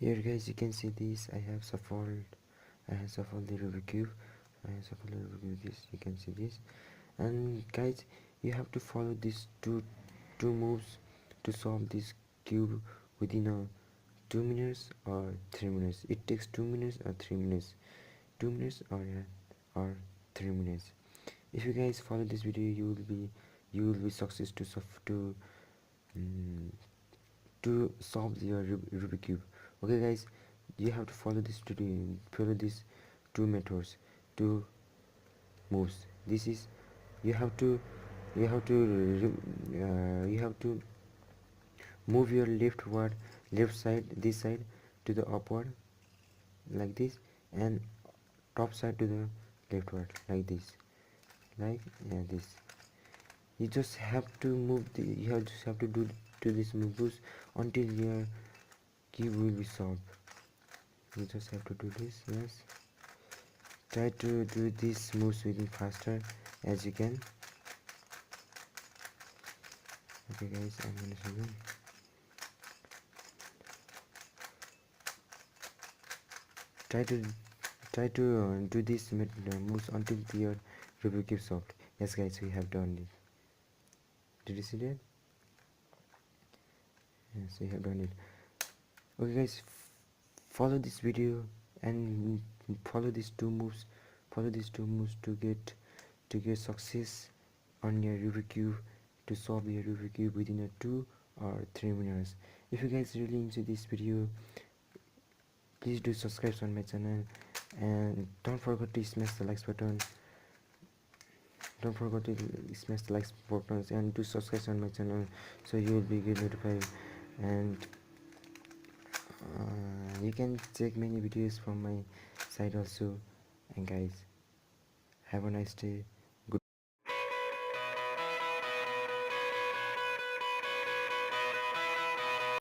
Here guys, you can see this. I have shuffled the Rubik cube. I have shuffled the Rubik cube. This you can see this. And guys, you have to follow these two moves to solve this cube within a 2 minutes or 3 minutes. It takes 2 minutes or 3 minutes. 2 minutes or 3 minutes. If you guys follow this video, you will be success mm, to solve your Rubik cube. Okay guys, you have to follow these two methods, two moves. This is you have to you have to you have to move your left side, this side, to the upward like this, and top side to the leftward like this, like this. You just have to just have to do this moves until your cube will be solved. You just have to do this. Yes, try to do these moves within faster as you can. Okay guys, I'm gonna show you. Try to do these moves until your Rubik cube solved. Yes guys, we have done it. Did you see that? Yes, we have done it. Okay guys, follow this video and follow these two moves. Follow these two moves to get success on your Rubik cube, to solve your Rubik cube within a 2 or 3 minutes. If you guys really enjoy this video, please do subscribe on my channel, and don't forget to smash the likes button. Don't forget to smash the likes button and do subscribe on my channel, so you will be get notified. And you can check many videos from my site also. And guys, have a nice day.